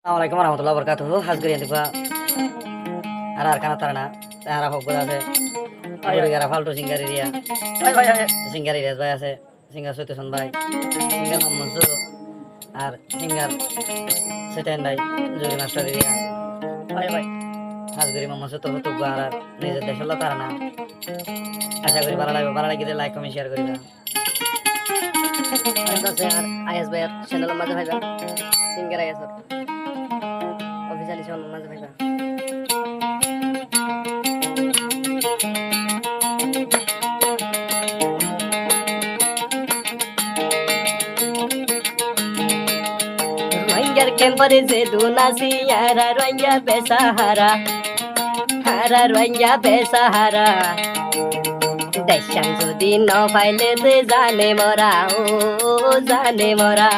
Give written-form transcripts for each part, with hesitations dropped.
Assalamualaikum warahmatullahi wabarakatuh. Hasguri yang tiba arah kana tarana arah hokura ase guri gara faltu singari dia singari dia bhai ase singar Sutusan bhai singar Muhammad Zulu আর singer Satan ভাই জুরি master দিয়া ভাই হাজগরি মোহাম্মদ সুতো হতো আর নিজের দেশ হলো তারা না আশা করি ভালো লাগবে লাইক কমেন্ট শেয়ার করিবা আর আইএস ভাই চ্যানেল মাঝে ভাইবা সিঙ্গার আইএস অফিসিয়ালি চ্যানেল মাঝে ভাইবা Rohingya kembali sedunasi hara Rohingya besahara hara Rohingya besahara দেশান যদি ন পাইলে যে জানে মরা ও জানে মরা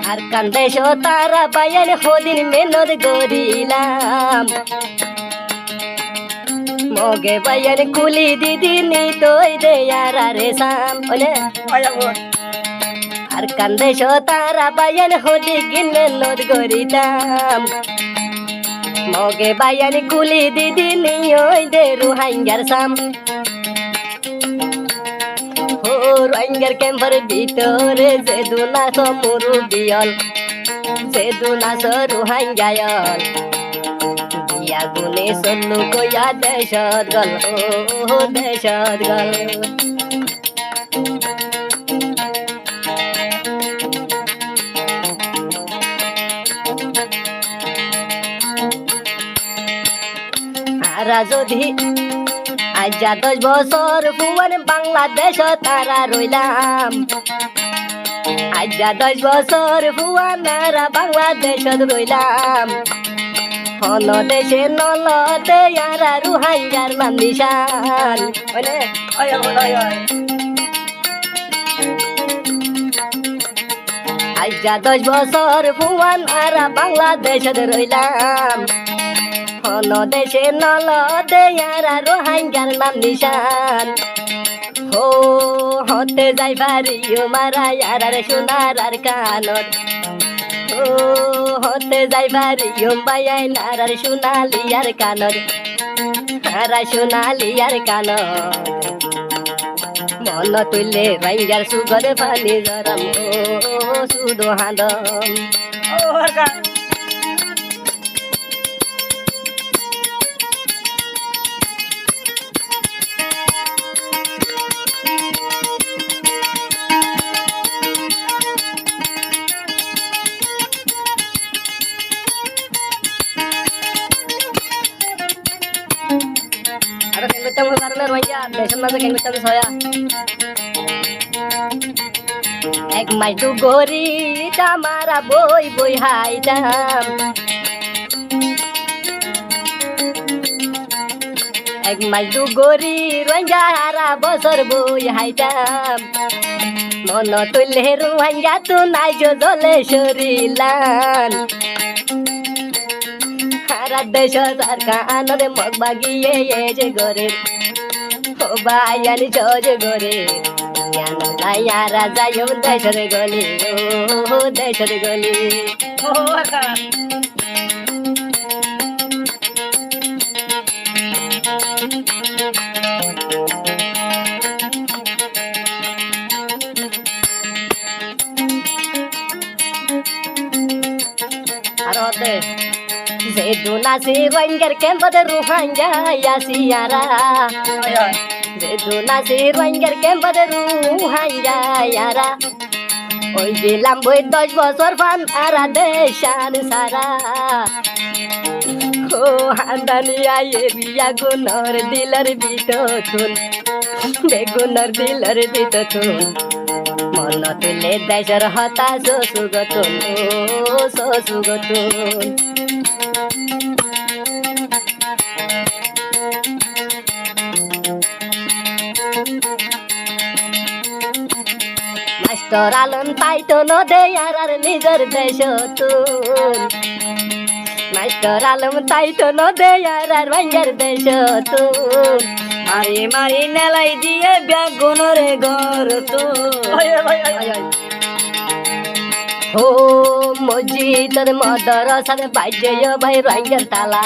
আর কান্দেশ তারা পায়ের হদিন মেনদ গরিলাম মগে পায়ের কুলি দিদি নি তোই দে রে সাম আর কান্দেশ তারা পায়ের হদিন মেনদ গরিলাম মগে পায়ের কুলি দিদি নি ওই দে রোহিঙ্গার সাম রোহিঙ্গার ক্যাম্পের ভিতরে যে দুনাস মুরুবিয়ল যে দুনাস রোহিঙ্গায়ল দিয়া গুনে সল্লু কইয়া দেশত গল ও দেশত গল আরা যদি আজা 10 বছর ফুয়ান বাংলাদেশ তারা রইলাম আজা 10 বছর ফুয়ানারা বাংলাদেশত রইলাম হন দেশে নলতে আরা রোহিঙ্গার নাম নিশান আজা 10 বছর ফুয়ান আরা বাংলাদেশত রইলাম হন দেশে নলতে আরা রোহিঙ্গার নাম নিশান হো হতে যাই পারিও মারা আরার সোনার আর কানত ও হতে যাই পারিও বাইয়াই নারার সোনালি আর কানত আরা সোনালি আর কানত মন তুললে রোহিঙ্গার সুগরে পানি জরম ও সুদো হাঁদম ও হরকা ada keng betam karena rohingya desan maze keng betam soya ek mai tu gori tamara boy boy haidam ek mai tu gori rohingya hara bosor boy haidam mono tulle rohingya tu nai jo dole shorilan hara deshot ar kaanore mog bagiye je gore o bayani joje gore yana layara jayum deshore goli o deshore goli o aka arote যে দুনাসি রোহিঙ্গার ক্যাম্পে রোহিঙ্গা ইয়াসিয়ারা যে দুনাসি রোহিঙ্গার ক্যাম্পে রোহিঙ্গা ইয়ারা ওই দিলাম বই 10 বছর fun আরা দেশান সারা ও হান্দানি আয়ে বিয়া গুনর দিলর বিততুন বেগুনর দিলর বিততুন মন তুলে দেশর হতাশ সুগতুন ও সুগতুন মাস্টার আলম তাই তো নদে আর নিজের দেশ তুন মাস্টার আলম তাই তো নদে আর ভাঙ্গার দেশ তো মারি মারি নেলাই দিয়ে বেগুনরে ঘর তো ও মসজিদের মদরসার বাইজে ভাই রঙ্গের তালা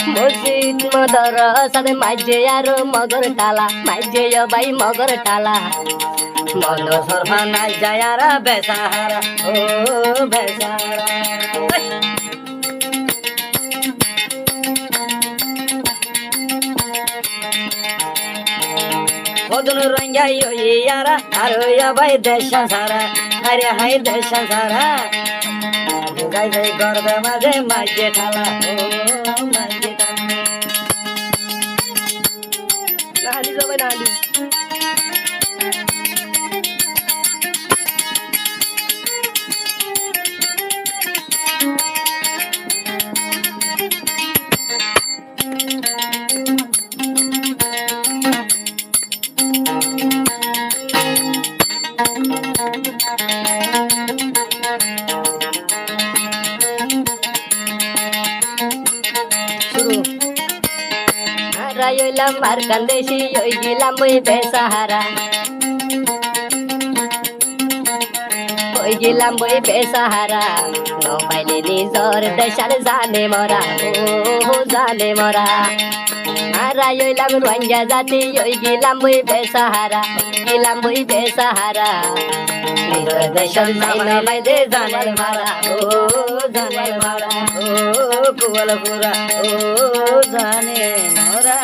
মসজিদ মদরসার মাঝে আর মগর তালা মাঝে ভাই মগর তালা মন সরফা নাই যায়ারা বেসাহারা ও বেসাহারা কদন রঙ্গাই ইয়ারা আর ভাই দেশ সারা আরে হাই দেশ সারা যাই যাই গর্বে মাঝে মাঝে ঠালা ও মাঝে ঠালা নাহালি যাবে নাহালি রাইলাম আর কান্দেশি ওই গেলাম ওই বেসাহারা ওই গেলাম ওই বেসাহারা নবাইলে নিজর দেশার জানে মরা ও জানে মরা আর রাইলাম রোহিঙ্গা জাতি ওই গেলাম ওই বেসাহারা গেলাম ওই বেসাহারা নিজের দেশের জানে মাইদে জানে মারা ও জানে মারা ও কুবল পুরা ও জানে মারা